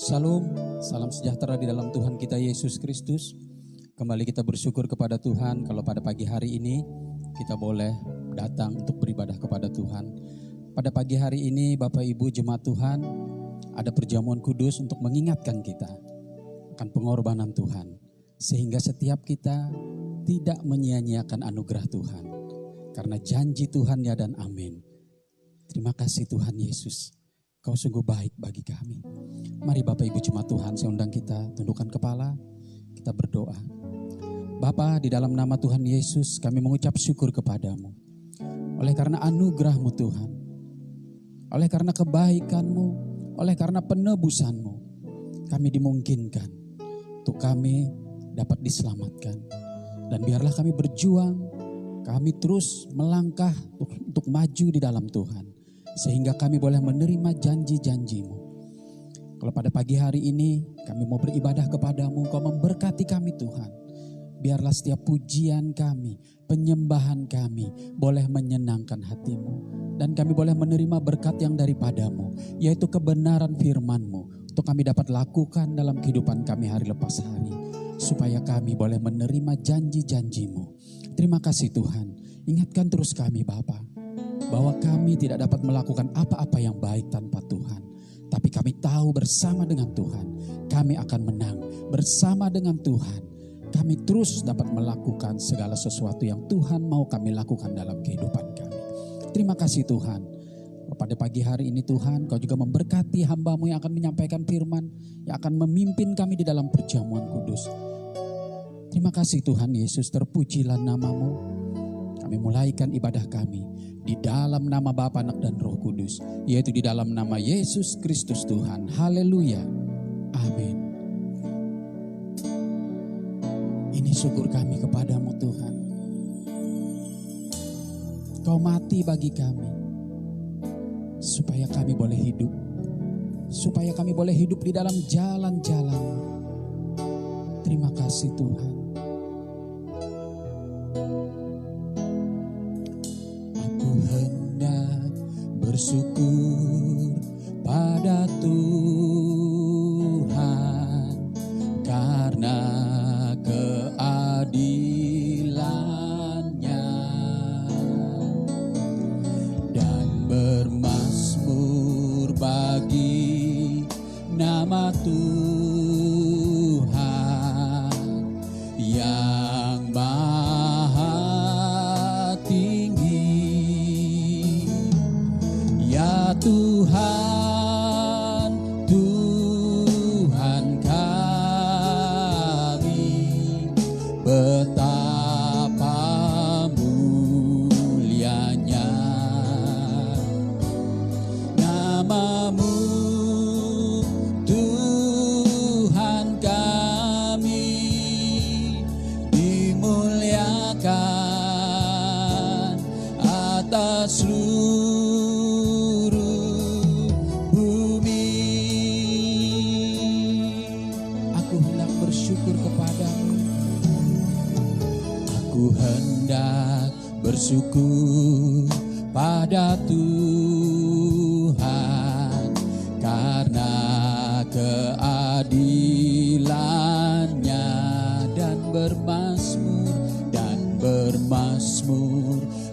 Salam, salam sejahtera di dalam Tuhan kita Yesus Kristus. Kembali kita bersyukur kepada Tuhan kalau pada pagi hari ini kita boleh datang untuk beribadah kepada Tuhan. Pada pagi hari ini Bapak Ibu jemaat Tuhan, ada perjamuan kudus untuk mengingatkan kita akan pengorbanan Tuhan. Sehingga setiap kita tidak menyia-nyiakan anugerah Tuhan. Karena janji Tuhan ya dan amin. Terima kasih Tuhan Yesus. Kau sungguh baik bagi kami. Mari Bapak Ibu jemaat Tuhan, saya undang kita tundukkan kepala, kita berdoa. Bapa, di dalam nama Tuhan Yesus kami mengucap syukur kepadamu. Oleh karena anugerah-Mu Tuhan, oleh karena kebaikan-Mu, oleh karena penebusan-Mu, kami dimungkinkan untuk kami dapat diselamatkan. Dan biarlah kami berjuang, kami terus melangkah untuk maju di dalam Tuhan. Sehingga kami boleh menerima janji-janji-Mu. Kalau pada pagi hari ini kami mau beribadah kepadamu, Kau memberkati kami Tuhan. Biarlah setiap pujian kami, penyembahan kami boleh menyenangkan hati-Mu. Dan kami boleh menerima berkat yang daripadamu, yaitu kebenaran firman-Mu. Untuk kami dapat lakukan dalam kehidupan kami hari lepas hari. Supaya kami boleh menerima janji-janji-Mu. Terima kasih Tuhan. Ingatkan terus kami Bapa, bahwa kami tidak dapat melakukan apa-apa yang baik tanpa Tuhan. Tapi kami tahu bersama dengan Tuhan, kami akan menang. Bersama dengan Tuhan, kami terus dapat melakukan segala sesuatu yang Tuhan mau kami lakukan dalam kehidupan kami. Terima kasih Tuhan. Pada pagi hari ini Tuhan, Kau juga memberkati hamba-Mu yang akan menyampaikan firman, yang akan memimpin kami di dalam perjamuan kudus. Terima kasih Tuhan Yesus, terpujilah nama-Mu. Kami mulaikan ibadah kami di dalam nama Bapa, Anak dan Roh Kudus, yaitu di dalam nama Yesus Kristus Tuhan. Haleluya. Amin. Ini syukur kami kepadamu Tuhan. Kau mati bagi kami, supaya kami boleh hidup. Supaya kami boleh hidup di dalam jalan-jalan. Terima kasih Tuhan. Bersyukur pada Tuhan karena keadilan-Nya dan bermazmur bagi nama Tuhan yang Maha Tinggi. Ya Tuhan, Tuhan kami, betapa mulianya nama-Mu, Tuhan kami, dimuliakan atas bersyukur pada Tuhan karena keadilan-Nya dan bermazmur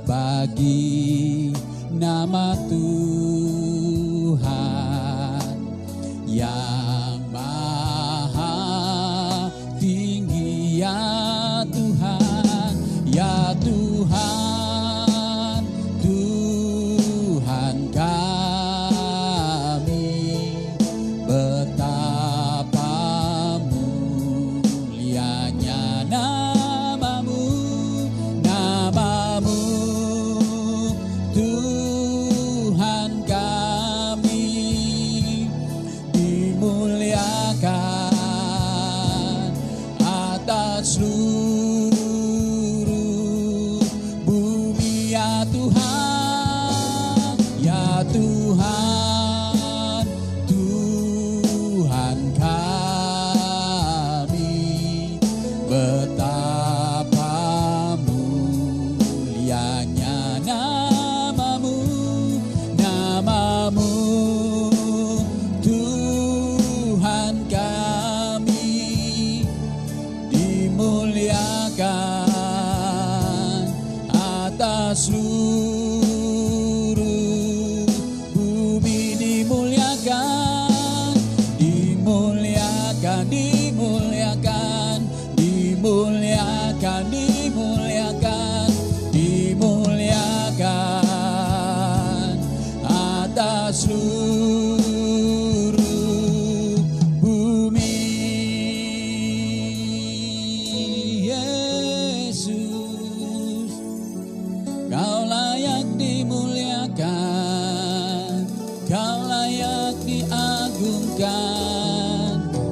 bagi nama Tuhan yang Maha Tinggi. Ya Tuhan, ya Tuhan, Tuhan kami, betapa mulianya nama-Mu, nama-Mu, Tuhan kami, dimuliakan atas Tuhan, Tuhan kami, betapa mulianya nama-Mu, nama-Mu, Tuhan atas seluruh bumi dimuliakan, dimuliakan, dimuliakan, dimuliakan, dimuliakan, dimuliakan atas seluruh bumi. Yesus, Kau layak dimuliakan, Kau layak diagungkan.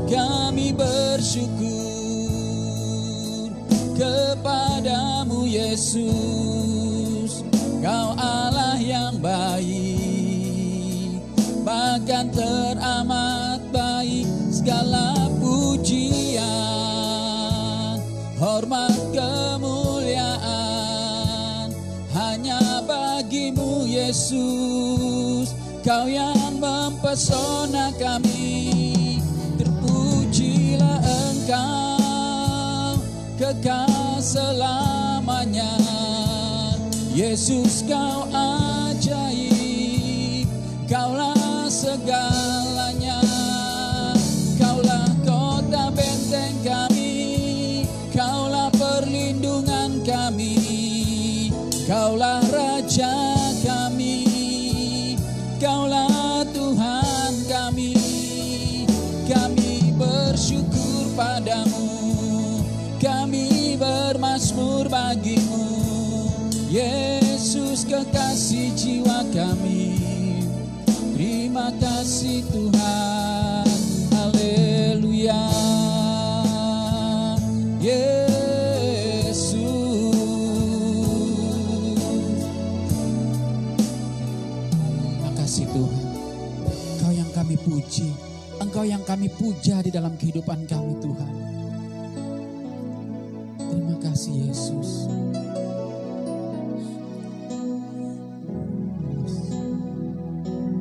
Kami bersyukur kepadamu Yesus. Kau Allah yang baik, bahkan teramat baik. Segala pujian, hormat, kemuliaan hanya bagimu Yesus. Kau yang mempesona kami, terpujilah Engkau kekal selamanya. Yesus, Kau ajaib, Kaulah segalanya. Kaulah kota benteng kami, Kaulah perlindungan kami, Kaulah Raja kami, Kaulah Tuhan kami. Kami bersyukur padamu, kami bermazmur bagimu. Yesus, kekasih jiwa kami, terima kasih Tuhan. Haleluya. Yesus, makasih Tuhan. Engkau yang kami puji, Engkau yang kami puja di dalam kehidupan kami Tuhan. Terima kasih Yesus.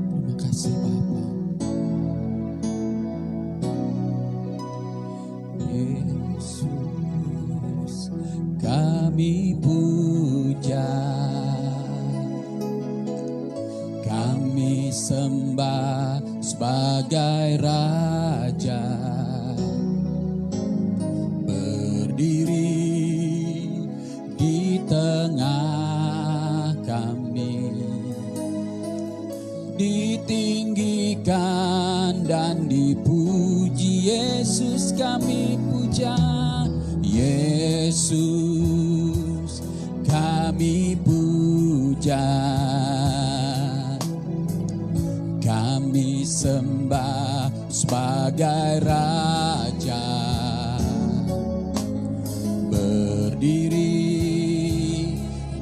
Terima kasih Bapa. Yesus, kami puja, kami sembah sebagai Raja, berdiri di tengah kami, ditinggikan dan dipuji. Yesus, kami puja. Yesus, kami puja, kami sembah sebagai Raja, berdiri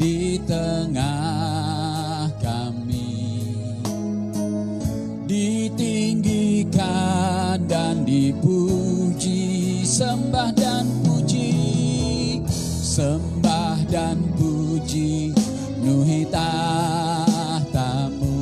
di tengah kami, ditinggikan dan dipuji. Sembah dan puji, sembah dan puji, penuhi tahtamu.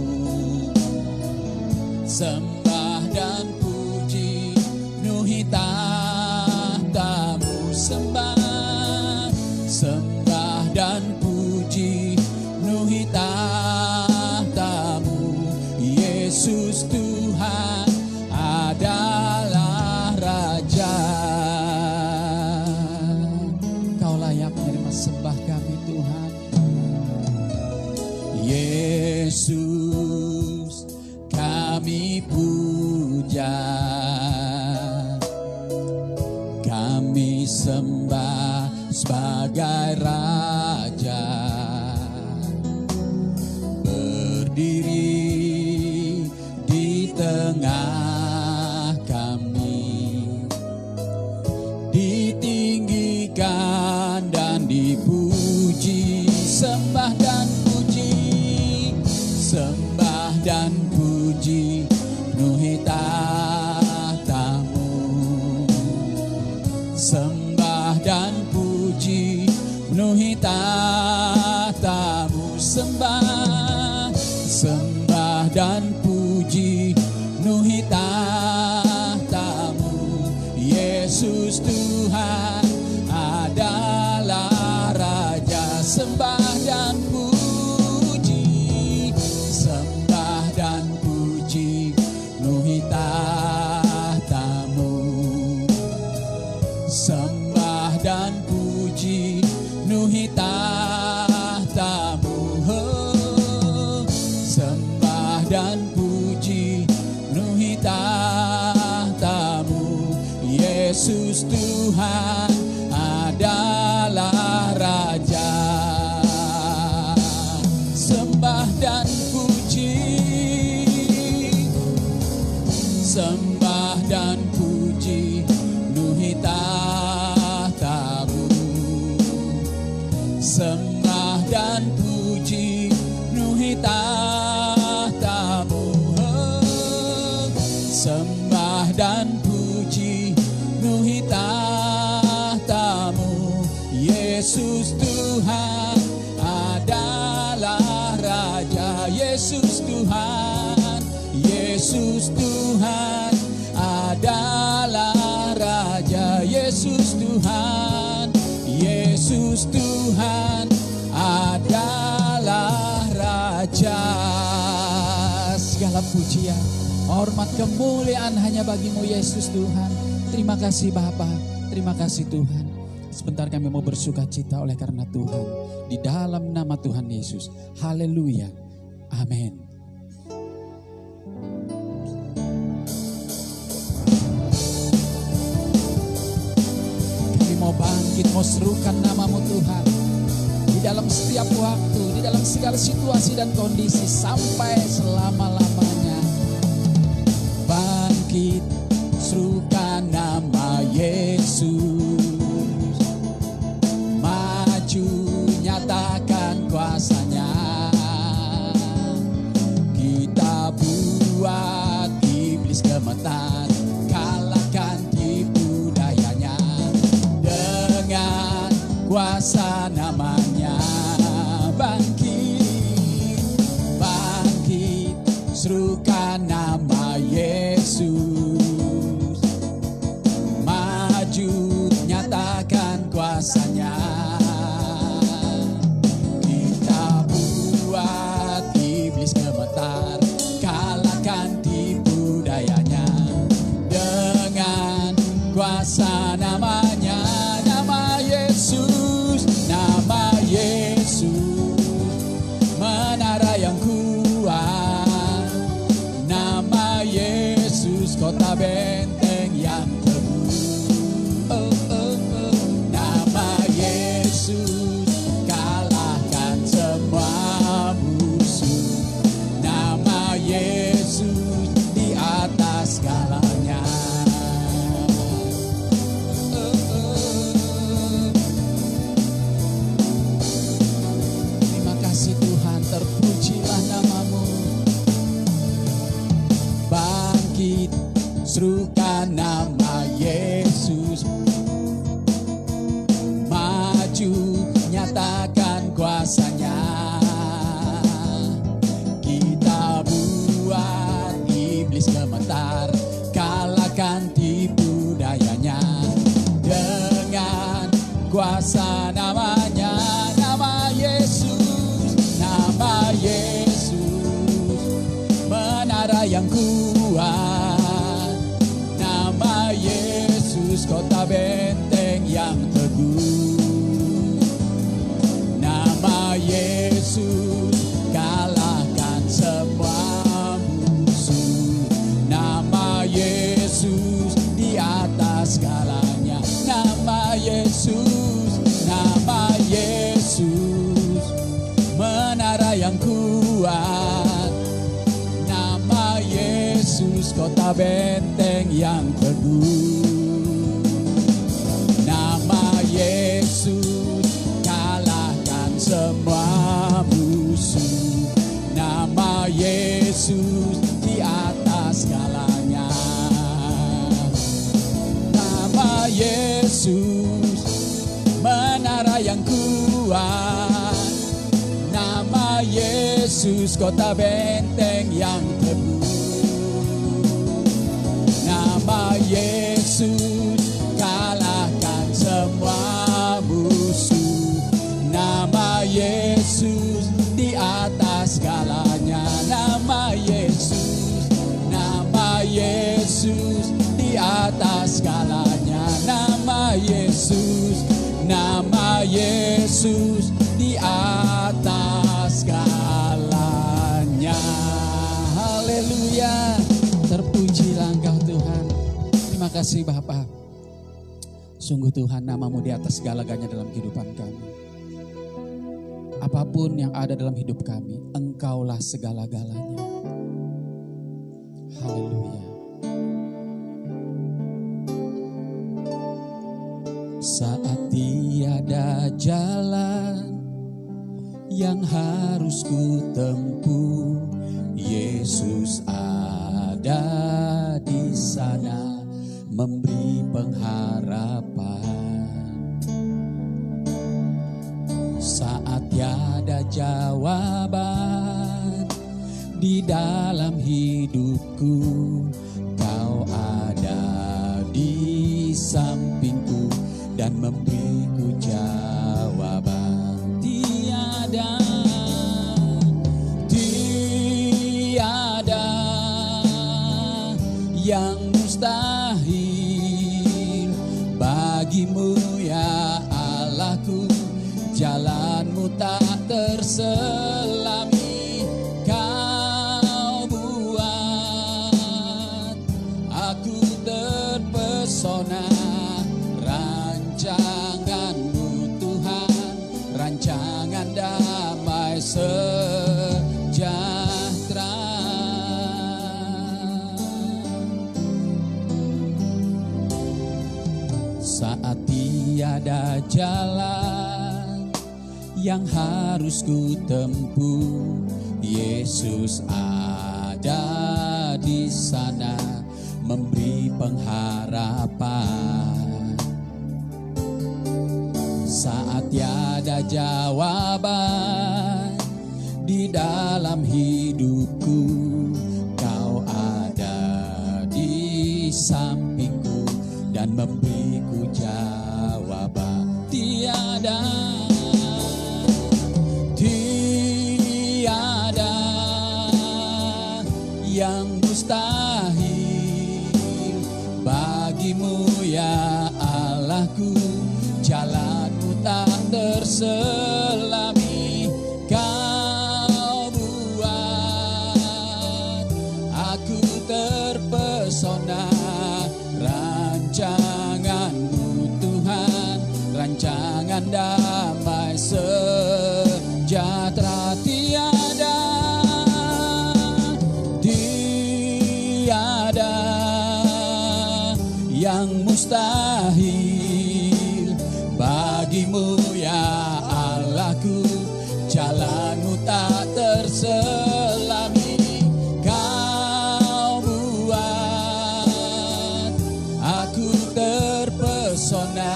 Sembah dan puji, penuhi tahtamu. Sembah, sembah dan puji, penuhi tahtamu. Yesus Tuhan adalah Raja. Kau layak menerima sembah kami Tuhan. Yesus, kami puja, kami sembah sebagai Raja, berdiri di tengah kami, ditinggikan dan dipuji. Sembah dan puji, sembah dan puji, penuhi tahtamu. Sembah dan puji, penuhi tahtamu. Sembah, sembah dan puji, penuhi tahtamu. Yesus Tuhan adalah Raja. Sembah dan puji, tahtamu, oh, sembah dan puji penuhi tahtamu. Yesus Tuhan adalah Raja. Sembah dan puji, sembah dan puji penuhi tahtamu. Sembah dan puji penuhi tahtamu, oh, sembah dan puji penuhi tahtamu. Yesus Tuhan adalah Raja. Yesus Tuhan, Yesus Tuhan adalah Raja. Yesus Tuhan, Yesus Tuhan adalah Raja. Segala pujian, hormat, kemuliaan hanya bagimu Yesus Tuhan. Terima kasih Bapa, terima kasih Tuhan. Sebentar kami mau bersuka cita oleh karena Tuhan. Di dalam nama Tuhan Yesus. Haleluya. Amin. Kami mau bangkit, mau serukan namamu Tuhan. Di dalam setiap waktu, di dalam segala situasi dan kondisi sampai selama-lamanya. Bangkit, serukan nama Yesus. Maju, nyatakan kuasanya. Kita buat iblis gemetar, kalahkan tipu dayanya. Dengan kuasa namanya. Bangkit, bangkit, serukan nama Yesus. Maju, nyatakan kuasanya. Kita buat iblis gemetar, kalahkan tipu dayanya. Dengan kuasa namanya, nama Yesus, nama Yesus, menara yang kuat. Nama Yesus, kota benteng yang teguh. Oh, oh, oh. Nama Yesus, kalahkan semua musuh. Nama Yesus, di atas segalanya. Oh, oh. Terima kasih Tuhan, terpujilah namamu. Bangkit, serukan nama Yesus. Maju, nyatakan kuasanya. Kita buat iblis gemetar, kalahkan tipu dayanya. Dengan kuasa namanya, nama Yesus, nama Yesus, menara yang kuat. Nama Yesus, kota benteng yang teguh. Nama Yesus, kalahkan semua musuh. Nama Yesus, di atas segalanya. Nama Yesus, nama Yesus, menara yang kuat. Nama Yesus, kota benteng yang teguh. Nama Yesus, kalahkan semua musuh. Nama Yesus, di atas segalanya. Nama Yesus, menara yang kuat. Nama Yesus, kota benteng yang teguh. Nama Yesus, kalahkan semua musuh. Nama Yesus, di atas segalanya. Nama Yesus, nama Yesus, di atas segalanya. Nama Yesus, nama Yesus, di atas segalanya. Haleluya, terpujilah Engkau Tuhan. Terima kasih Bapa. Sungguh Tuhan, namamu di atas segala-galanya dalam kehidupan kami. Apapun yang ada dalam hidup kami, Engkaulah segala-galanya. Haleluya. Saat tiada jalan yang harus ku tempuh, Yesus ada di sana memberi pengharapan. Saat tiada jawaban di dalam hidupku, Kau ada di sampingku dan memberiku jawaban. Tiada yang mustahil bagimu ya Allahku. Jalanmu tak terselami, Kau buat aku terpesona. Rancanganmu Tuhan, rancangan damai sejahtera. Saat tiada jalan yang harus ku tempuh, Yesus ada di sana memberi pengharapan. Saat tiada jawaban di dalam hidupku, Kau ada di sampingku dan memberiku jawaban. Tiada yang mustahil bagimu ya Allahku. Jalanmu tak terselami, Kau buat aku terpesona. Rancanganmu Tuhan, rancangan damai sejahtera. Tiada yang mustahil bagimu ya Allahku. Jalanmu tak terselami, Kau buat aku terpesona.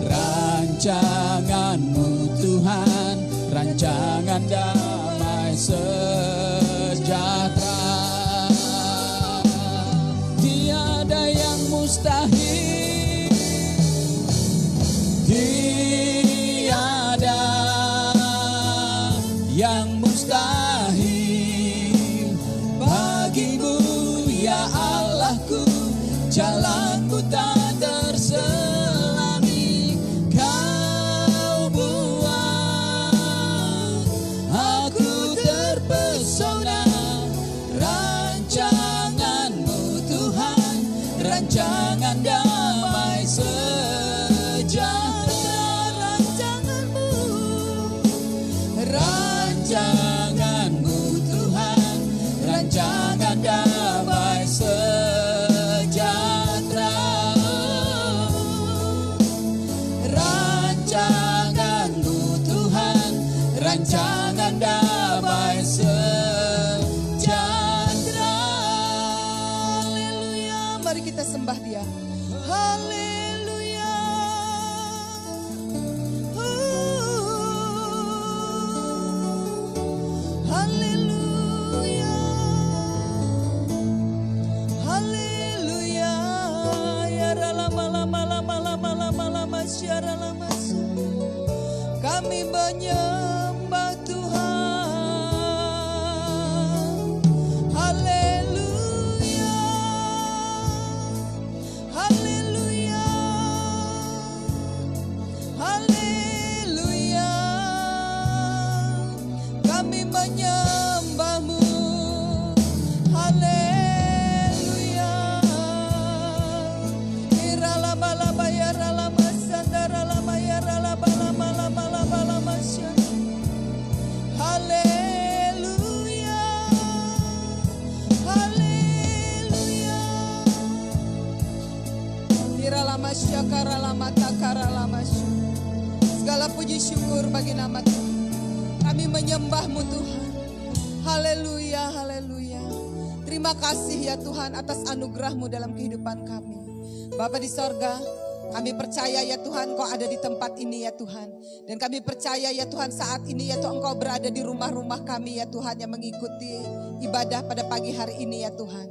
Rancanganmu Tuhan, rancangan damai sejahtera. Tiada yang mustahil, tiada yang mustahil bagimu ya Allahku. Jalanmu tak terselami, Kau buat aku terpesona. Rancanganmu Tuhan, rancangan damai sejahtera. Rancanganmu Tuhan, rancangan damai sejahtera. Rancanganmu Tuhan, rancangan damai sejahtera. Haleluya, mari kita sembah Dia. Haleluya. Haleluya. Haleluya. Ya lama syara lama. Kami menyembah Tuhan. Haleluya. Haleluya. kami menyembahmu. Haleluya. Iralabalaba ya ralama sandara lama ya ralabalama lama lama lama syah. Haleluya. Haleluya. Iralama syakara lama takara lama syah. Segala puji syukur bagi nama Tuhan. Kami menyembahmu Tuhan. Haleluya, haleluya. Terima kasih ya Tuhan atas anugerah-Mu dalam kehidupan kami. Bapa di sorga, kami percaya ya Tuhan Engkau ada di tempat ini ya Tuhan. Dan kami percaya ya Tuhan saat ini ya Tuhan Engkau berada di rumah-rumah kami ya Tuhan yang mengikuti ibadah pada pagi hari ini ya Tuhan.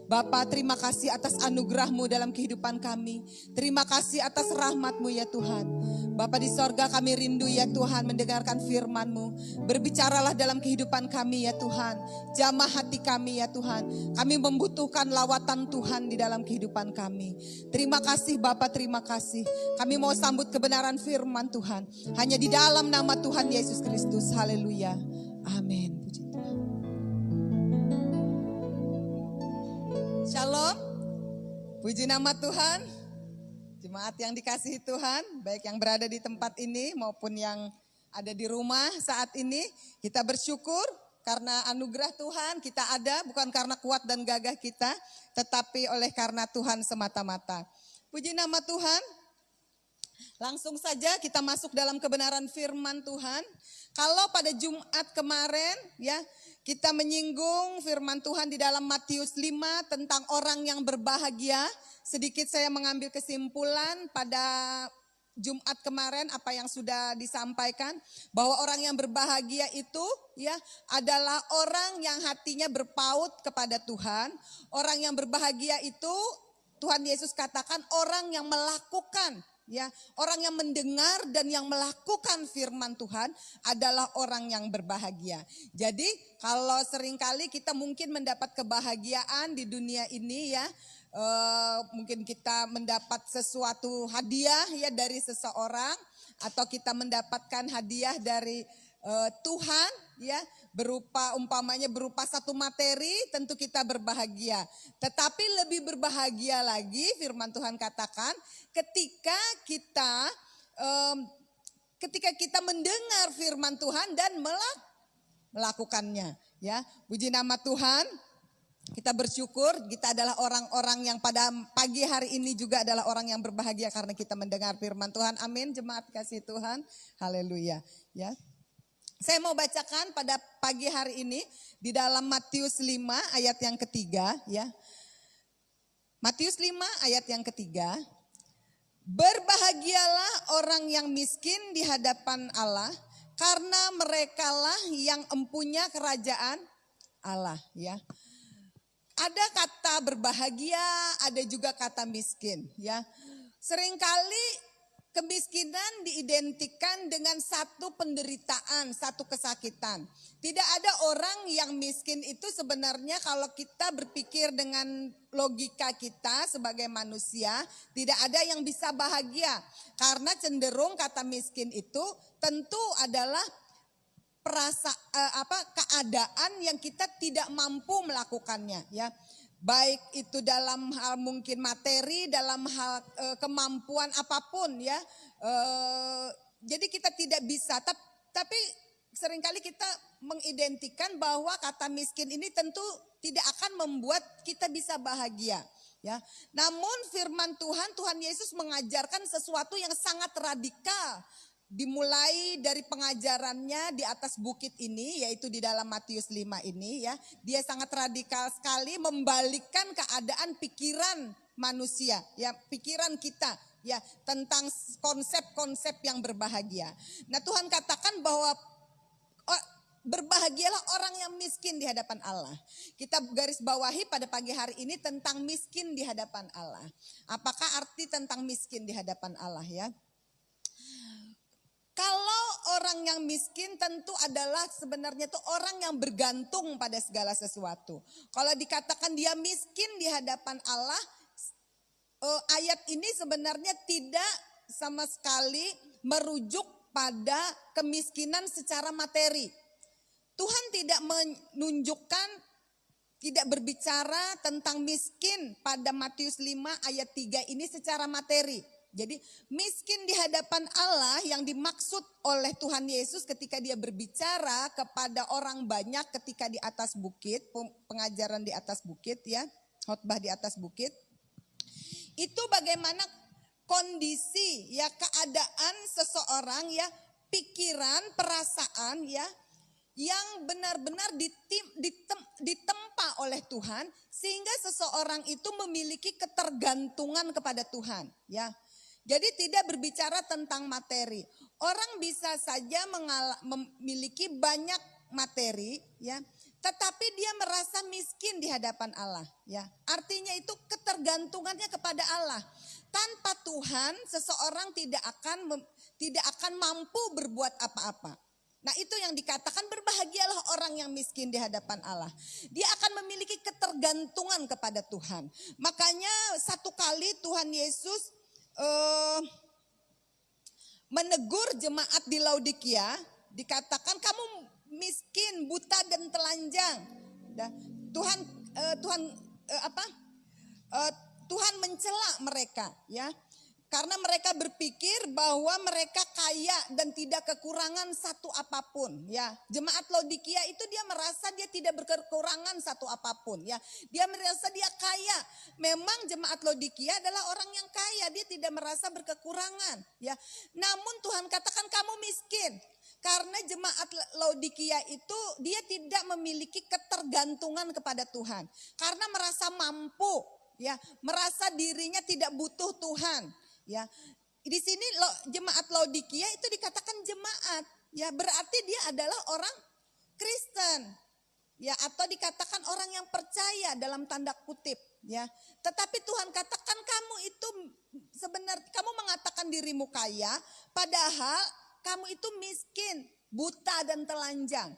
Bapa, terima kasih atas anugerah-Mu dalam kehidupan kami. Terima kasih atas rahmat-Mu ya Tuhan. Bapa di sorga, kami rindu ya Tuhan mendengarkan firman-Mu. Berbicaralah dalam kehidupan kami ya Tuhan. Jamah hati kami ya Tuhan. Kami membutuhkan lawatan Tuhan di dalam kehidupan kami. Terima kasih Bapa, terima kasih. Kami mau sambut kebenaran firman Tuhan. Hanya di dalam nama Tuhan Yesus Kristus. Haleluya. Amin. Puji Tuhan. Shalom, puji nama Tuhan, jemaat yang dikasihi Tuhan, baik yang berada di tempat ini maupun yang ada di rumah saat ini. Kita bersyukur karena anugerah Tuhan kita ada, bukan karena kuat dan gagah kita, tetapi oleh karena Tuhan semata-mata. Puji nama Tuhan, langsung saja kita masuk dalam kebenaran firman Tuhan. Kalau pada Jumat kemarin ya, kita menyinggung firman Tuhan di dalam Matius 5 tentang orang yang berbahagia. Sedikit saya mengambil kesimpulan pada Jumat kemarin apa yang sudah disampaikan. Bahwa orang yang berbahagia itu ya adalah orang yang hatinya berpaut kepada Tuhan. Orang yang berbahagia itu Tuhan Yesus katakan orang yang melakukan. Ya, orang yang mendengar dan yang melakukan firman Tuhan adalah orang yang berbahagia. Jadi kalau seringkali kita mungkin mendapat kebahagiaan di dunia ini ya, mungkin kita mendapat sesuatu hadiah ya dari seseorang atau kita mendapatkan hadiah dari Tuhan ya, umpamanya berupa satu materi, tentu kita berbahagia. Tetapi lebih berbahagia lagi firman Tuhan katakan ketika kita mendengar firman Tuhan dan melakukannya ya. Puji nama Tuhan. Kita bersyukur kita adalah orang-orang yang pada pagi hari ini juga adalah orang yang berbahagia karena kita mendengar firman Tuhan. Amin, jemaat kasih Tuhan. Haleluya ya. Saya mau bacakan pada pagi hari ini di dalam Matius 5 ayat yang ketiga ya. Matius 5 ayat yang ketiga. Berbahagialah orang yang miskin di hadapan Allah karena merekalah yang empunya kerajaan Allah ya. Ada kata berbahagia, ada juga kata miskin ya. Seringkali kemiskinan diidentikan dengan satu penderitaan, satu kesakitan. Tidak ada orang yang miskin itu sebenarnya kalau kita berpikir dengan logika kita sebagai manusia, tidak ada yang bisa bahagia. Karena cenderung kata miskin itu tentu adalah keadaan yang kita tidak mampu melakukannya ya. Baik itu dalam hal mungkin materi, dalam hal kemampuan apapun ya. Jadi kita tidak bisa, tapi seringkali kita mengidentikan bahwa kata miskin ini tentu tidak akan membuat kita bisa bahagia. Ya, namun firman Tuhan Yesus mengajarkan sesuatu yang sangat radikal. Dimulai dari pengajarannya di atas bukit ini, yaitu di dalam Matius 5 ini ya. Dia sangat radikal sekali membalikkan keadaan pikiran manusia, ya, pikiran kita ya tentang konsep-konsep yang berbahagia. Nah, Tuhan katakan bahwa berbahagialah orang yang miskin di hadapan Allah. Kita garis bawahi pada pagi hari ini tentang miskin di hadapan Allah. Apakah arti tentang miskin di hadapan Allah ya? Kalau orang yang miskin tentu adalah sebenarnya itu orang yang bergantung pada segala sesuatu. Kalau dikatakan dia miskin di hadapan Allah, ayat ini sebenarnya tidak sama sekali merujuk pada kemiskinan secara materi. Tuhan tidak menunjukkan, tidak berbicara tentang miskin pada Matius 5 ayat 3 ini secara materi. Jadi miskin di hadapan Allah yang dimaksud oleh Tuhan Yesus ketika dia berbicara kepada orang banyak ketika di atas bukit, pengajaran di atas bukit ya, khotbah di atas bukit. Itu bagaimana kondisi ya, keadaan seseorang ya, pikiran, perasaan ya, yang benar-benar ditempa oleh Tuhan sehingga seseorang itu memiliki ketergantungan kepada Tuhan ya. Jadi tidak berbicara tentang materi. Orang bisa saja memiliki banyak materi ya, tetapi dia merasa miskin di hadapan Allah ya. Artinya itu ketergantungannya kepada Allah. Tanpa Tuhan seseorang tidak akan mampu berbuat apa-apa. Nah itu yang dikatakan berbahagialah orang yang miskin di hadapan Allah. Dia akan memiliki ketergantungan kepada Tuhan. Makanya satu kali Tuhan Yesus menegur jemaat di Laodikia. Dikatakan kamu miskin, buta dan telanjang. Tuhan mencela mereka ya. Karena mereka berpikir bahwa mereka kaya dan tidak kekurangan satu apapun ya. Jemaat Laodikia itu dia merasa dia tidak berkekurangan satu apapun ya. Dia merasa dia kaya. Memang jemaat Laodikia adalah orang yang kaya, dia tidak merasa berkekurangan ya. Namun Tuhan katakan kamu miskin. Karena jemaat Laodikia itu dia tidak memiliki ketergantungan kepada Tuhan. Karena merasa mampu ya, merasa dirinya tidak butuh Tuhan. Ya, di sini jemaat Laodikia itu dikatakan jemaat, ya berarti dia adalah orang Kristen, ya atau dikatakan orang yang percaya dalam tanda kutip, ya. Tetapi Tuhan katakan kamu itu sebenarnya kamu mengatakan dirimu kaya, padahal kamu itu miskin, buta dan telanjang.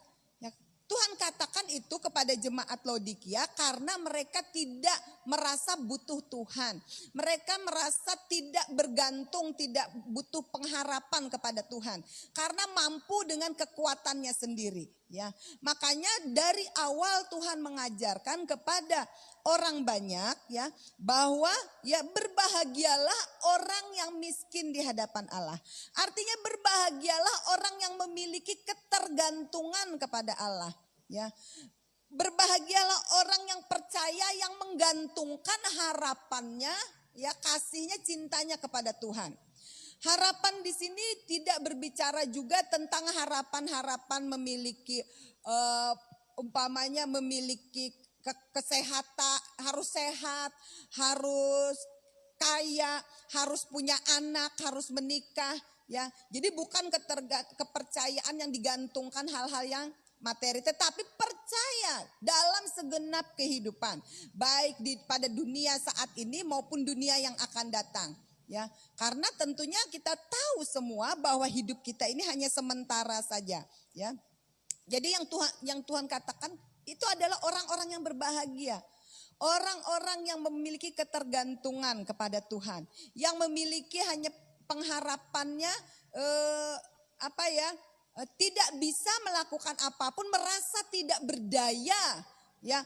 Tuhan katakan itu kepada jemaat Laodikia karena mereka tidak merasa butuh Tuhan. Mereka merasa tidak bergantung, tidak butuh pengharapan kepada Tuhan. Karena mampu dengan kekuatannya sendiri. Ya, makanya dari awal Tuhan mengajarkan kepada orang banyak ya bahwa ya berbahagialah orang yang miskin di hadapan Allah. Artinya berbahagialah orang yang memiliki ketergantungan kepada Allah ya. Berbahagialah orang yang percaya, yang menggantungkan harapannya ya, kasihnya, cintanya kepada Tuhan. Harapan di sini tidak berbicara juga tentang harapan-harapan memiliki umpamanya memiliki kesehatan, harus sehat, harus kaya, harus punya anak, harus menikah ya. Jadi bukan kepercayaan yang digantungkan hal-hal yang materi, tetapi percaya dalam segenap kehidupan, baik pada dunia saat ini maupun dunia yang akan datang. Ya, karena tentunya kita tahu semua bahwa hidup kita ini hanya sementara saja, ya. Jadi yang Tuhan katakan itu adalah orang-orang yang berbahagia. Orang-orang yang memiliki ketergantungan kepada Tuhan, yang memiliki hanya pengharapannya tidak bisa melakukan apapun, merasa tidak berdaya, ya.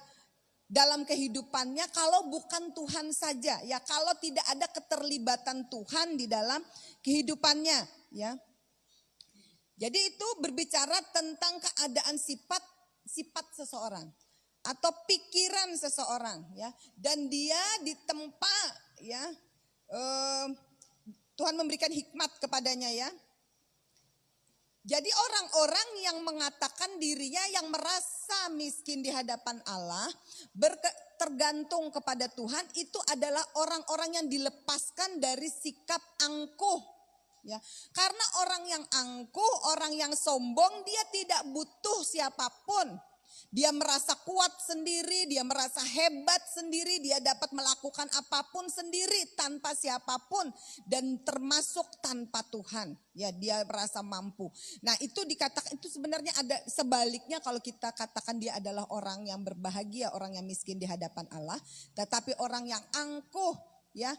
Dalam kehidupannya kalau bukan Tuhan saja ya, kalau tidak ada keterlibatan Tuhan di dalam kehidupannya ya. Jadi itu berbicara tentang keadaan sifat seseorang atau pikiran seseorang ya, dan dia ditempa ya, Tuhan memberikan hikmat kepadanya ya. Jadi orang-orang yang mengatakan dirinya yang merasa miskin di hadapan Allah, tergantung kepada Tuhan, itu adalah orang-orang yang dilepaskan dari sikap angkuh. Ya, karena orang yang angkuh, orang yang sombong, dia tidak butuh siapapun. Dia merasa kuat sendiri, dia merasa hebat sendiri, dia dapat melakukan apapun sendiri tanpa siapapun dan termasuk tanpa Tuhan. Ya, dia merasa mampu. Nah, itu dikatakan, itu sebenarnya ada sebaliknya kalau kita katakan dia adalah orang yang berbahagia, orang yang miskin di hadapan Allah, tetapi orang yang angkuh ya,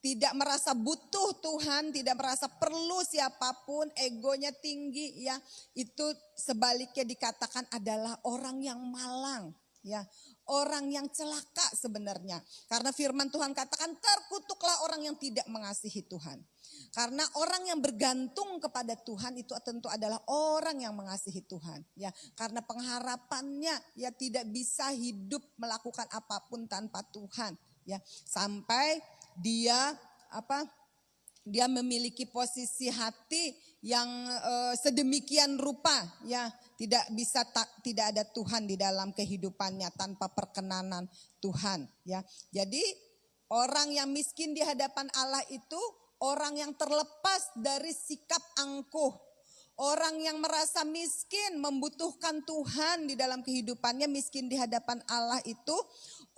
tidak merasa butuh Tuhan, tidak merasa perlu siapapun, egonya tinggi ya. Itu sebaliknya dikatakan adalah orang yang malang ya. Orang yang celaka sebenarnya. Karena firman Tuhan katakan terkutuklah orang yang tidak mengasihi Tuhan. Karena orang yang bergantung kepada Tuhan itu tentu adalah orang yang mengasihi Tuhan. Ya, karena pengharapannya ya tidak bisa hidup melakukan apapun tanpa Tuhan. Ya, sampai dia dia memiliki posisi hati yang sedemikian rupa ya, tidak ada Tuhan di dalam kehidupannya tanpa perkenanan Tuhan ya. Jadi orang yang miskin di hadapan Allah itu orang yang terlepas dari sikap angkuh. Orang yang merasa miskin membutuhkan Tuhan di dalam kehidupannya, miskin di hadapan Allah itu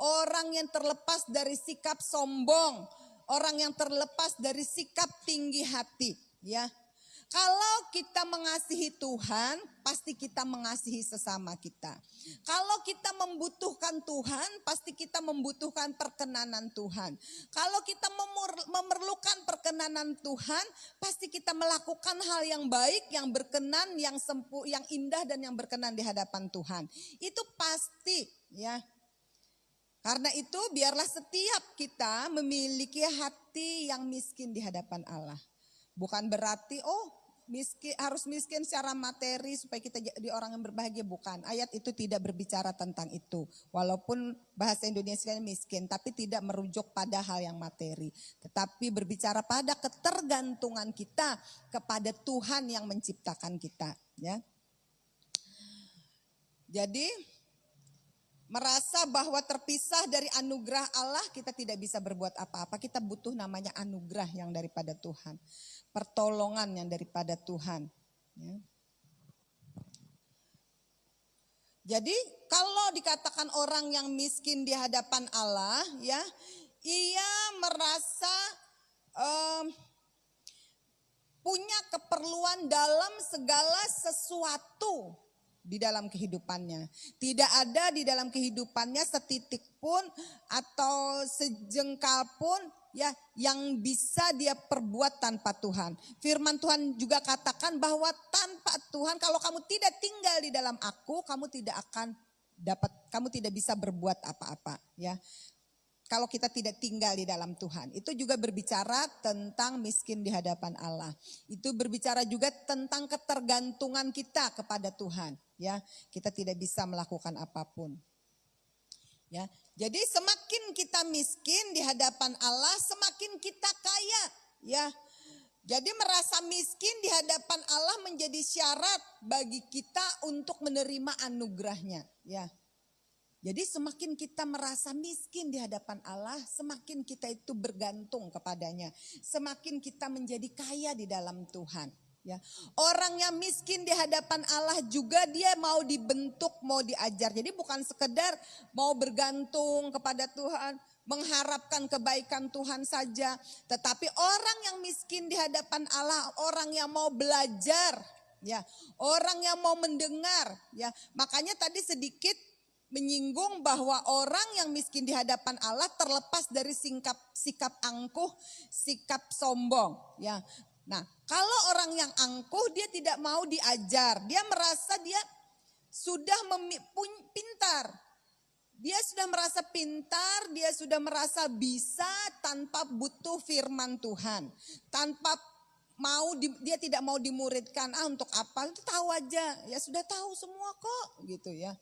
orang yang terlepas dari sikap sombong. Orang yang terlepas dari sikap tinggi hati, ya. Kalau kita mengasihi Tuhan, pasti kita mengasihi sesama kita. Kalau kita membutuhkan Tuhan, pasti kita membutuhkan perkenanan Tuhan. Kalau kita memerlukan perkenanan Tuhan, pasti kita melakukan hal yang baik, yang berkenan, yang indah dan yang berkenan di hadapan Tuhan. Itu pasti, ya. Karena itu biarlah setiap kita memiliki hati yang miskin di hadapan Allah. Bukan berarti harus miskin secara materi supaya kita jadi orang yang berbahagia, bukan. Ayat itu tidak berbicara tentang itu. Walaupun bahasa Indonesia miskin, tapi tidak merujuk pada hal yang materi. Tetapi berbicara pada ketergantungan kita kepada Tuhan yang menciptakan kita, ya. Jadi merasa bahwa terpisah dari anugerah Allah, kita tidak bisa berbuat apa-apa. Kita butuh namanya anugerah yang daripada Tuhan. Pertolongan yang daripada Tuhan. Ya. Jadi kalau dikatakan orang yang miskin di hadapan Allah, ya, ia merasa punya keperluan dalam segala sesuatu di dalam kehidupannya. Tidak ada di dalam kehidupannya setitik pun atau sejengkal pun ya yang bisa dia perbuat tanpa Tuhan. Firman Tuhan juga katakan bahwa tanpa Tuhan, kalau kamu tidak tinggal di dalam aku, kamu tidak bisa berbuat apa-apa, ya. Kalau kita tidak tinggal di dalam Tuhan. Itu juga berbicara tentang miskin di hadapan Allah. Itu berbicara juga tentang ketergantungan kita kepada Tuhan. Ya, kita tidak bisa melakukan apapun. Ya, jadi semakin kita miskin di hadapan Allah, semakin kita kaya. Ya, jadi merasa miskin di hadapan Allah menjadi syarat bagi kita untuk menerima anugerahnya. Ya. Jadi semakin kita merasa miskin di hadapan Allah, semakin kita itu bergantung kepadanya. Semakin kita menjadi kaya di dalam Tuhan. Ya. Orang yang miskin di hadapan Allah juga dia mau dibentuk, mau diajar. Jadi bukan sekedar mau bergantung kepada Tuhan, mengharapkan kebaikan Tuhan saja. Tetapi orang yang miskin di hadapan Allah, orang yang mau belajar. Ya. Orang yang mau mendengar. Ya. Makanya tadi sedikit menyinggung bahwa orang yang miskin di hadapan Allah terlepas dari sikap angkuh, sikap sombong. Ya, nah kalau orang yang angkuh dia tidak mau diajar, dia merasa dia sudah pintar, dia sudah merasa pintar, dia sudah merasa bisa tanpa butuh firman Tuhan, tanpa dia tidak mau dimuridkan. Untuk apa? Itu tahu aja, ya sudah tahu semua kok, gitu ya.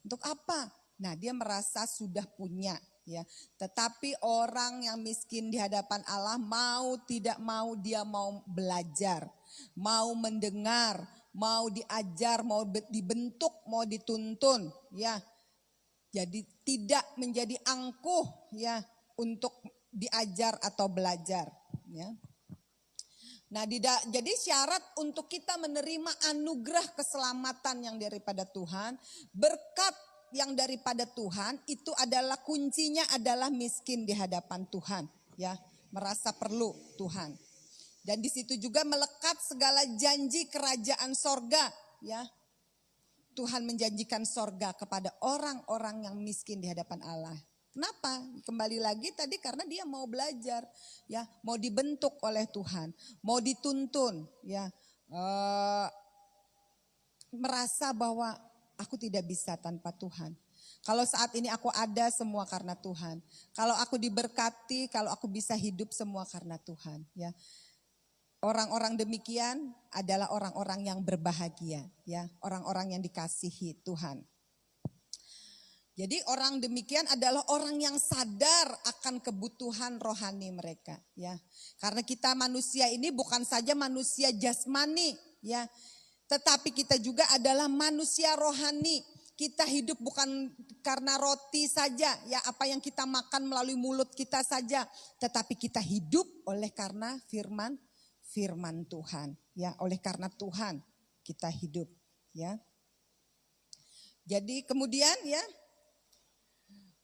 Untuk apa? Nah, dia merasa sudah punya, ya. Tetapi orang yang miskin di hadapan Allah mau tidak mau dia mau belajar, mau mendengar, mau diajar, mau dibentuk, mau dituntun, ya. Jadi tidak menjadi angkuh, ya, untuk diajar atau belajar, ya. Nah, jadi syarat untuk kita menerima anugerah keselamatan yang daripada Tuhan, berkat yang daripada Tuhan, itu adalah kuncinya adalah miskin di hadapan Tuhan, ya, merasa perlu Tuhan. Dan di situ juga melekat segala janji kerajaan sorga, ya. Tuhan menjanjikan sorga kepada orang-orang yang miskin di hadapan Allah. Kenapa? Kembali lagi tadi karena dia mau belajar, ya, mau dibentuk oleh Tuhan, mau dituntun, ya, merasa bahwa aku tidak bisa tanpa Tuhan. Kalau saat ini aku ada semua karena Tuhan. Kalau aku diberkati, kalau aku bisa hidup semua karena Tuhan, ya. Orang-orang demikian adalah orang-orang yang berbahagia, ya, orang-orang yang dikasihi Tuhan. Jadi orang demikian adalah orang yang sadar akan kebutuhan rohani mereka, ya. Karena kita manusia ini bukan saja manusia jasmani, ya, tetapi kita juga adalah manusia rohani. Kita hidup bukan karena roti saja, ya, apa yang kita makan melalui mulut kita saja, tetapi kita hidup oleh karena firman Tuhan, ya, oleh karena Tuhan kita hidup, ya. Jadi kemudian, ya,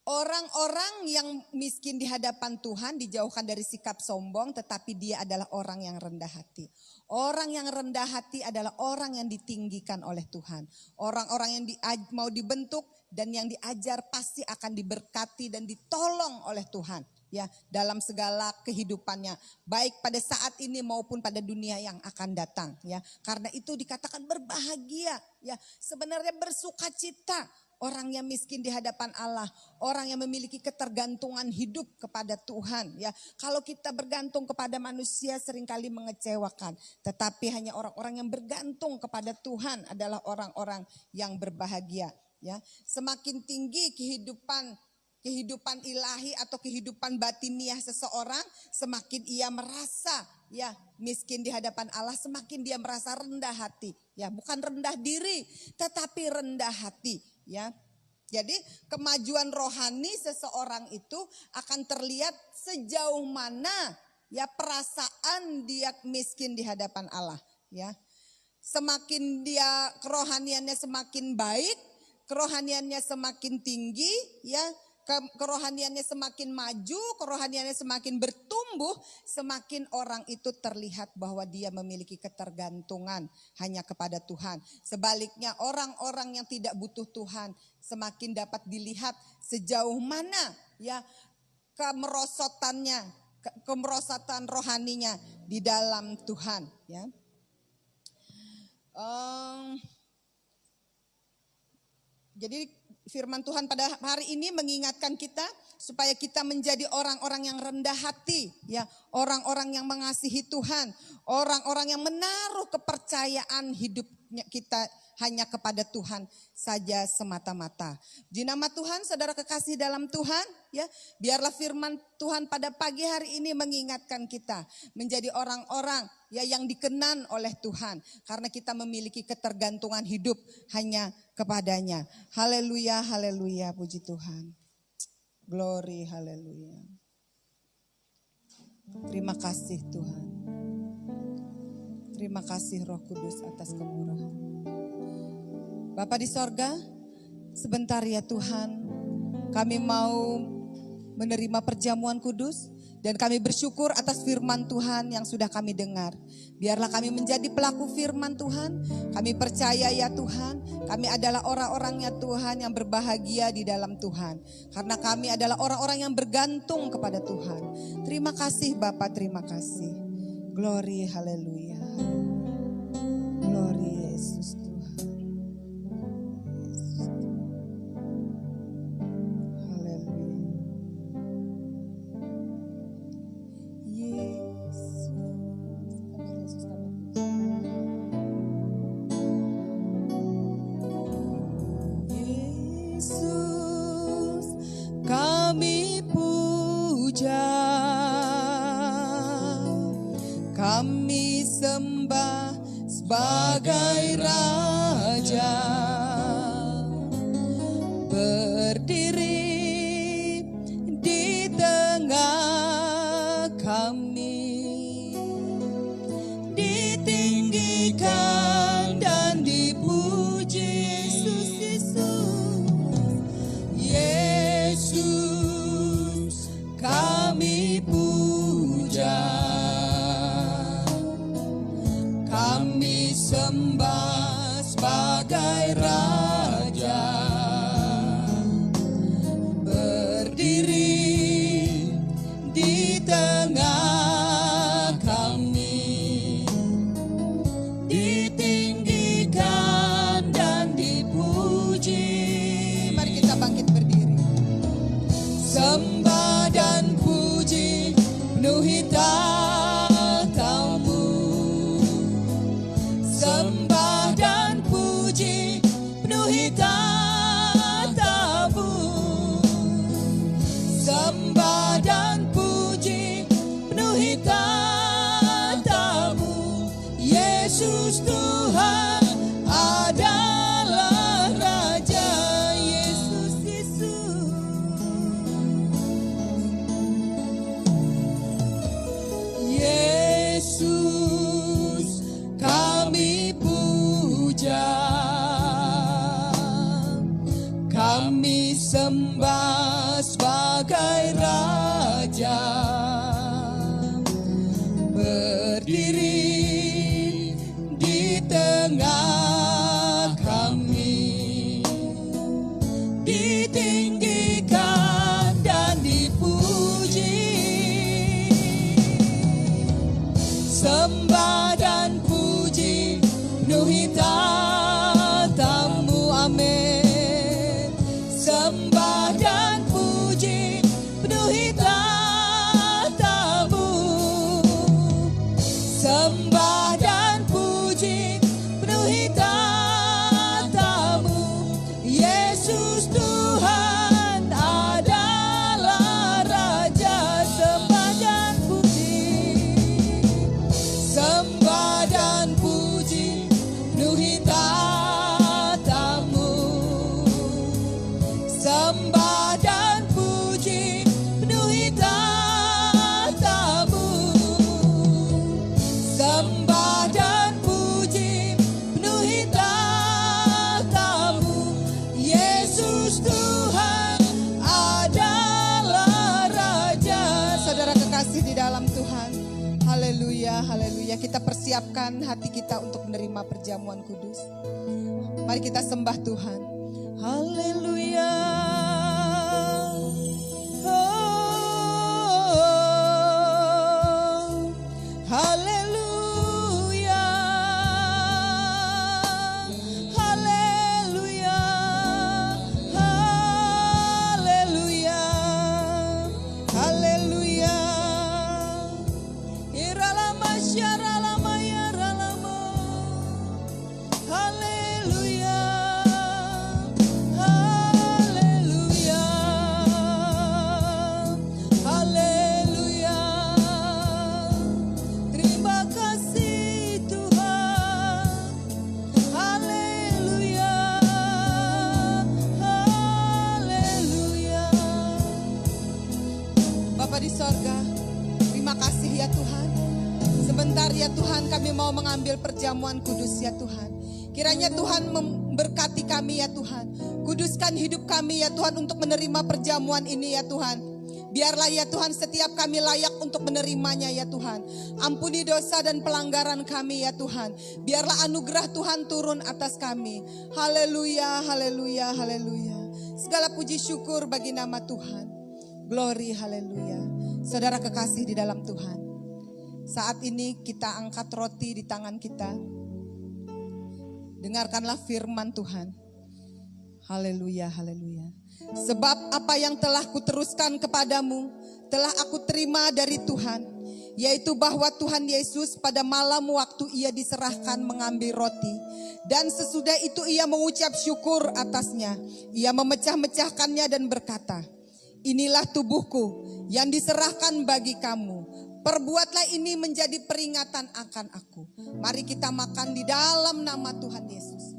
orang-orang yang miskin di hadapan Tuhan dijauhkan dari sikap sombong, tetapi dia adalah orang yang rendah hati. Orang yang rendah hati adalah orang yang ditinggikan oleh Tuhan. Orang-orang yang mau dibentuk dan yang diajar pasti akan diberkati dan ditolong oleh Tuhan, ya, dalam segala kehidupannya, baik pada saat ini maupun pada dunia yang akan datang, ya. Karena itu dikatakan berbahagia, ya, sebenarnya bersukacita orang yang miskin di hadapan Allah, orang yang memiliki ketergantungan hidup kepada Tuhan, ya. Kalau kita bergantung kepada manusia seringkali mengecewakan, tetapi hanya orang-orang yang bergantung kepada Tuhan adalah orang-orang yang berbahagia, ya. Semakin tinggi kehidupan ilahi atau kehidupan batiniah seseorang, semakin ia merasa, ya, miskin di hadapan Allah, semakin dia merasa rendah hati, ya, bukan rendah diri tetapi rendah hati, ya. Jadi kemajuan rohani seseorang itu akan terlihat sejauh mana, ya, perasaan dia miskin di hadapan Allah, ya. Semakin dia kerohaniannya semakin baik, kerohaniannya semakin tinggi, ya, kerohaniannya semakin maju, kerohaniannya semakin bertumbuh, semakin orang itu terlihat bahwa dia memiliki ketergantungan hanya kepada Tuhan. Sebaliknya orang-orang yang tidak butuh Tuhan semakin dapat dilihat sejauh mana, ya, kemerosotan rohaninya di dalam Tuhan, ya. Jadi firman Tuhan pada hari ini mengingatkan kita supaya kita menjadi orang-orang yang rendah hati, ya, orang-orang yang mengasihi Tuhan, orang-orang yang menaruh kepercayaan hidupnya kita hanya kepada Tuhan saja semata-mata. Di nama Tuhan, saudara kekasih dalam Tuhan, ya, biarlah firman Tuhan pada pagi hari ini mengingatkan kita menjadi orang-orang, ya, yang dikenan oleh Tuhan karena kita memiliki ketergantungan hidup hanya kepadanya. Haleluya, haleluya, puji Tuhan. Glory, haleluya. Terima kasih Tuhan. Terima kasih Roh Kudus atas kemurahan. Bapa di sorga, sebentar ya Tuhan, kami mau menerima perjamuan kudus dan kami bersyukur atas firman Tuhan yang sudah kami dengar. Biarlah kami menjadi pelaku firman Tuhan, kami percaya ya Tuhan, kami adalah orang-orang ya Tuhan yang berbahagia di dalam Tuhan. Karena kami adalah orang-orang yang bergantung kepada Tuhan. Terima kasih Bapa, terima kasih. Glory, haleluya. Glory Yesus Tuhan. Kami sembah sebagai Raja, berdiri di tengah kami, ditinggikan dan dipuji. Yesus, kami puja. Kami sembah sembah sebagai Raja, berdiri di tengah kami, ditinggikan dan dipuji, sembah dan puji penuhi tatamu, amin. Sembah dan puji penuhi tatamu, sembah dan puji penuhi tatamu. Yesus Tuhan adalah Raja, sembah dan puji, sembah dan puji penuhi tatamu, sembah dan puji penuhi tatamu, sembah dan puji penuhi tatamu. Yesus Tuhan adalah Raja. Saudara kekasih di dalam Tuhan, haleluya, haleluya. Kita persiapkan hati kita untuk menerima perjamuan kudus. Mari kita sembah Tuhan. Haleluya. Oh, haleluya. Haleluya. Haleluya. Haleluya. Iralama syaralama yaralama. Haleluya. Haleluya. Haleluya. Terima kasih Tuhan. Haleluya. Haleluya. Bapa di sorga, terima kasih ya Tuhan. Sebentar ya Tuhan, kami mau mengambil perjamuan kudus ya Tuhan. Kiranya Tuhan memberkati kami ya Tuhan. Kuduskan hidup kami ya Tuhan untuk menerima perjamuan ini ya Tuhan. Biarlah ya Tuhan setiap kami layak untuk menerimanya ya Tuhan. Ampuni dosa dan pelanggaran kami ya Tuhan. Biarlah anugerah Tuhan turun atas kami. Haleluya, haleluya, haleluya. Segala puji syukur bagi nama Tuhan. Glory, haleluya. Saudara kekasih di dalam Tuhan, saat ini kita angkat roti di tangan kita. Dengarkanlah firman Tuhan. Haleluya, haleluya. Sebab apa yang telah kuteruskan kepadamu telah aku terima dari Tuhan, yaitu bahwa Tuhan Yesus pada malam waktu ia diserahkan mengambil roti, dan sesudah itu ia mengucap syukur atasnya. Ia memecah-mecahkannya dan berkata, inilah tubuhku yang diserahkan bagi kamu. Perbuatlah ini menjadi peringatan akan aku. Mari kita makan di dalam nama Tuhan Yesus.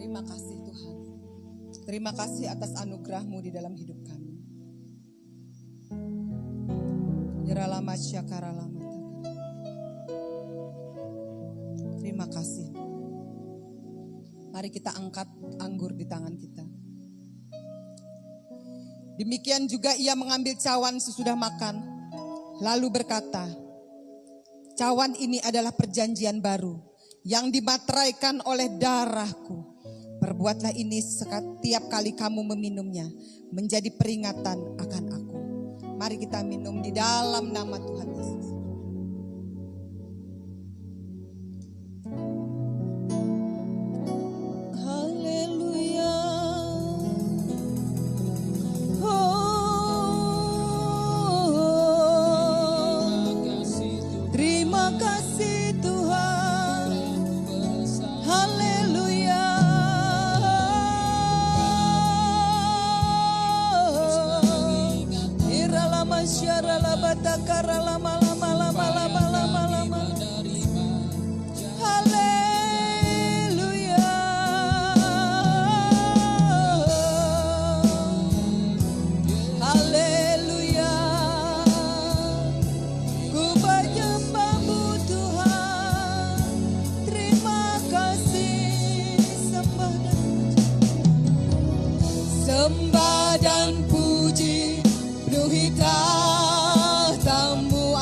Terima kasih Tuhan. Terima kasih atas anugerah-Mu di dalam hidup kami. Terima kasih. Mari kita angkat anggur di tangan kita. Demikian juga ia mengambil cawan sesudah makan, lalu berkata, cawan ini adalah perjanjian baru yang dimateraikan oleh darahku. Perbuatlah ini setiap kali kamu meminumnya menjadi peringatan akan aku. Mari kita minum di dalam nama Tuhan Yesus. Haleluya. Terima kasih Tuhan. Haleluya. Iralama syarala batakara lama lama lama lama lama lama.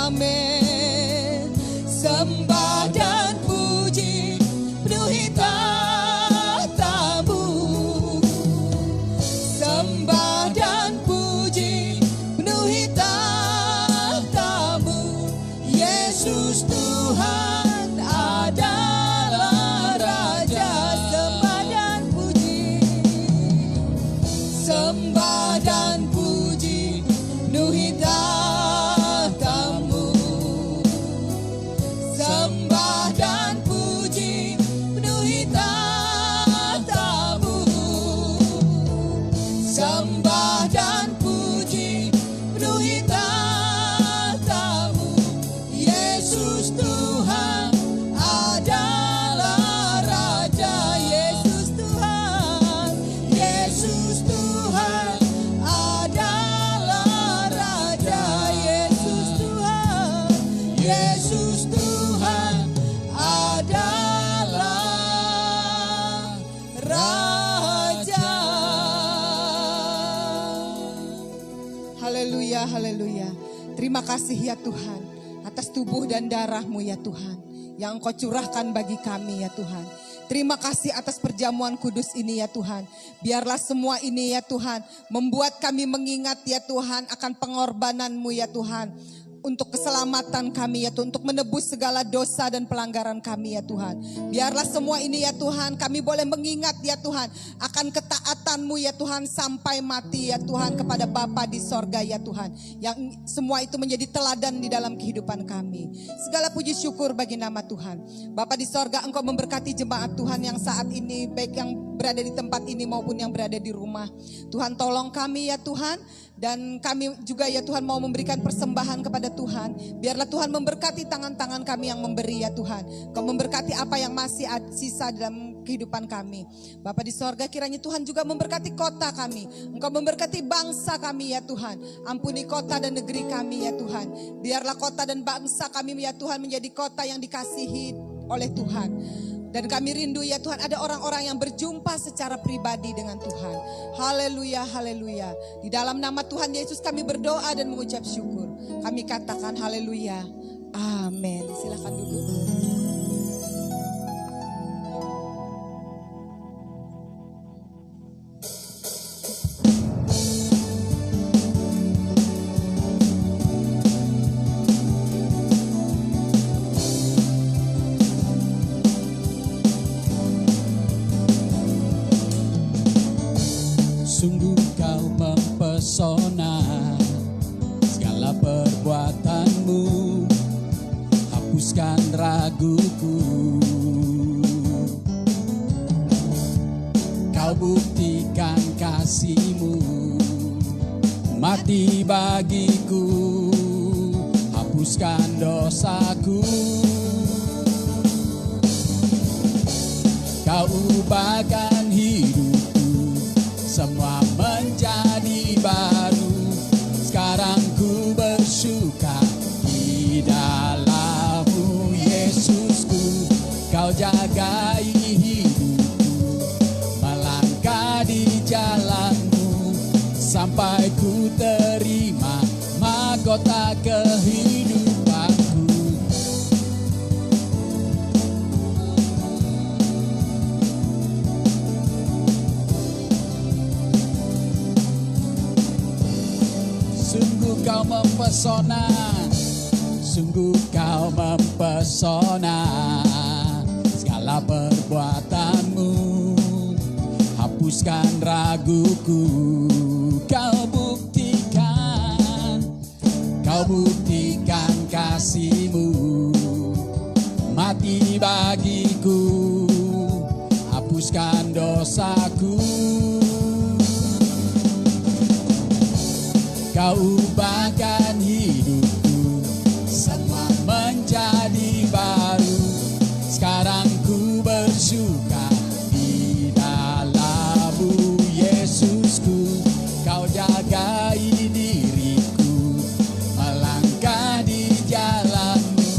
amin. Sembah dan puji penuhi tahta-Mu. Sembah dan puji penuhi tahta-Mu. Yesus Tuhan adalah Raja. Sembah dan puji, sembah dan puji penuhi tahta-Mu. Sembah dan puji penuhi tahta-Mu. Sembah dan puji penuhi tahta-Mu. Yesus Tuhan adalah Raja. Yesus Tuhan, Yesus Tuhan adalah Raja. Yesus Tuhan, Yesus Tuhan adalah Raja. Haleluya, haleluya. Terima kasih ya Tuhan atas tubuh dan darah-Mu ya Tuhan yang Engkau curahkan bagi kami ya Tuhan. Terima kasih atas perjamuan kudus ini ya Tuhan. Biarlah semua ini ya Tuhan membuat kami mengingat ya Tuhan akan pengorbanan-Mu ya Tuhan. Untuk keselamatan kami ya Tuhan, untuk menebus segala dosa dan pelanggaran kami ya Tuhan. Biarlah semua ini ya Tuhan, kami boleh mengingat ya Tuhan akan ketaatan-Mu ya Tuhan sampai mati ya Tuhan kepada Bapa di sorga ya Tuhan. Yang semua itu menjadi teladan di dalam kehidupan kami. Segala puji syukur bagi nama Tuhan. Bapa di sorga, Engkau memberkati jemaat Tuhan yang saat ini, baik yang berada di tempat ini maupun yang berada di rumah. Tuhan tolong kami ya Tuhan. Dan kami juga ya Tuhan mau memberikan persembahan kepada Tuhan. Biarlah Tuhan memberkati tangan-tangan kami yang memberi ya Tuhan. Kau memberkati apa yang masih sisa dalam kehidupan kami. Bapa di sorga, kiranya Tuhan juga memberkati kota kami. Engkau memberkati bangsa kami ya Tuhan. Ampuni kota dan negeri kami ya Tuhan. Biarlah kota dan bangsa kami ya Tuhan menjadi kota yang dikasihi oleh Tuhan. Dan kami rindu ya Tuhan ada orang-orang yang berjumpa secara pribadi dengan Tuhan. Haleluya, haleluya. Di dalam nama Tuhan Yesus kami berdoa dan mengucap syukur. Kami katakan haleluya. Amin. Silakan duduk. Sungguh kau mempesona, segala perbuatanmu hapuskan raguku. Kau buktikan kasih-Mu, mati bagiku, hapuskan dosaku. Kau ubahkan hidupku, semua menjadi baru. Sekarang ku bersuka di dalam-Mu, Yesusku. Kau jagai hidupku, melangkah di jalan-Mu, sampai ku terima mahkota kehidupanku. Sungguh kau mempesona, sungguh kau mempesona, segala perbuatanmu hapuskan raguku. Kau buktikan kasih-Mu, mati bagiku, hapuskan dosaku. Kau ubahkan hidupku, semua menjadi baru. Sekarang ku bersuka di dalam-Mu, Yesusku. Kau jagai diriku, melangkah di jalan-Mu,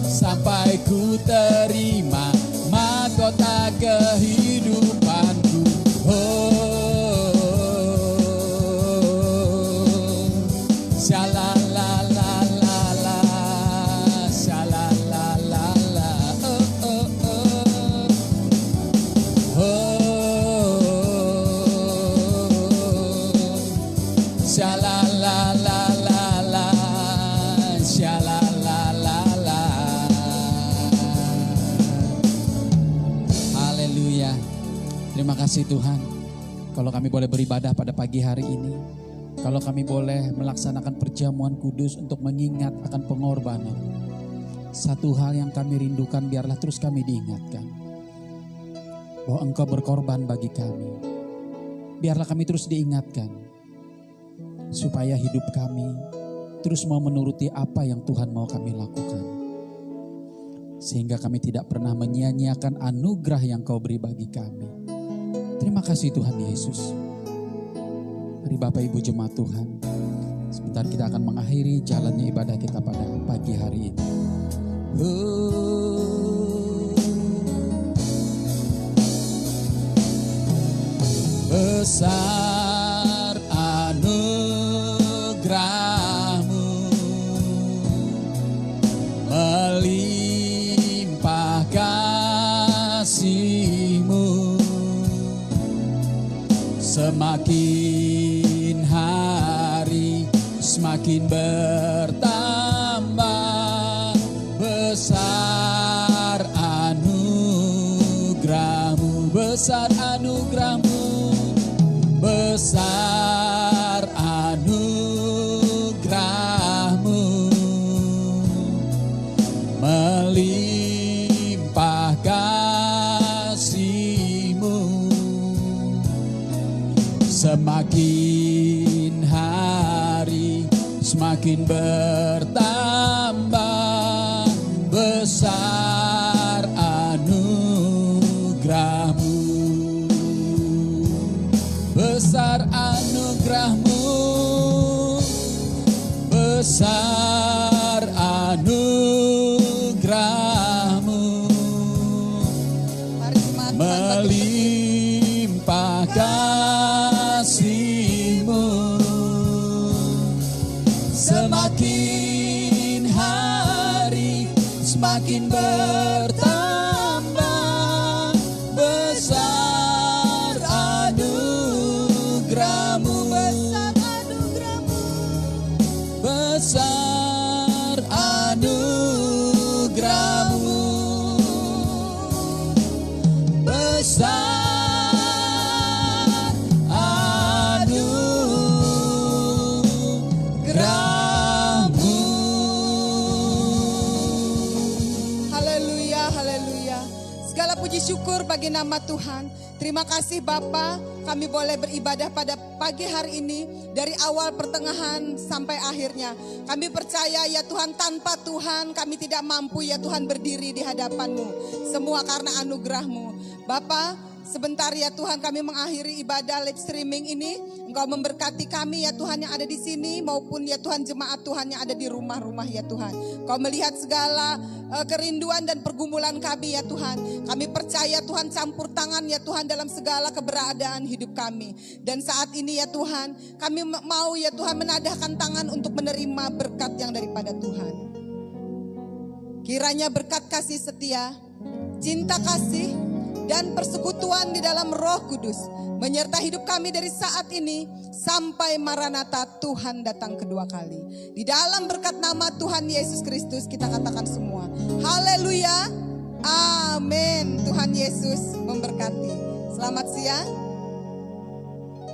sampai ku terima mahkota kehidupanku. kasih Tuhan, kalau kami boleh beribadah pada pagi hari ini, kalau kami boleh melaksanakan perjamuan kudus untuk mengingat akan pengorbanan. Satu hal yang kami rindukan, biarlah terus kami diingatkan bahwa Engkau berkorban bagi kami. Biarlah kami terus diingatkan supaya hidup kami terus mau menuruti apa yang Tuhan mau kami lakukan. Sehingga kami tidak pernah menyia-nyiakan anugerah yang Kau beri bagi kami. Terima kasih Tuhan Yesus. Mari Bapak Ibu jemaat Tuhan, sebentar kita akan mengakhiri jalannya ibadah kita pada pagi hari ini. Besar anugerah-Mu, melimpah kasih-Mu, semakin hari semakin bertambah. Besar anugerah-Mu, besar anugerah-Mu, besar anugerah-Mu, melimpah kasih-Mu, semakin hari semakin bertambah. Besar anugerah-Mu, besar anugerah-Mu, besar anugerah-Mu, melimpah kasih-Mu, semakin hari semakin bertambah. Besar anugerah-Mu, besar anugerah-Mu, besar anugerah-Mu, besar anugerah-Mu. Haleluya, haleluya. Segala puji syukur bagi nama Tuhan. Terima kasih Bapa, kami boleh beribadah pada pagi hari ini dari awal pertengahan sampai akhirnya. Kami percaya ya Tuhan, tanpa Tuhan kami tidak mampu ya Tuhan berdiri di hadapan-Mu. Semua karena anugerah-Mu. Bapa, sebentar ya Tuhan kami mengakhiri ibadah live streaming ini. Engkau memberkati kami ya Tuhan yang ada di sini maupun ya Tuhan jemaat Tuhan yang ada di rumah-rumah ya Tuhan. Engkau melihat segala kerinduan dan pergumulan kami ya Tuhan. Kami percaya Tuhan campur tangan ya Tuhan dalam segala keberadaan hidup kami. Dan saat ini ya Tuhan kami mau ya Tuhan menadahkan tangan untuk menerima berkat yang daripada Tuhan. Kiranya berkat kasih setia, cinta kasih, dan persekutuan di dalam Roh Kudus menyertai hidup kami dari saat ini sampai Maranatha Tuhan datang kedua kali. Di dalam berkat nama Tuhan Yesus Kristus kita katakan semua, haleluya, amin. Tuhan Yesus memberkati. Selamat siang.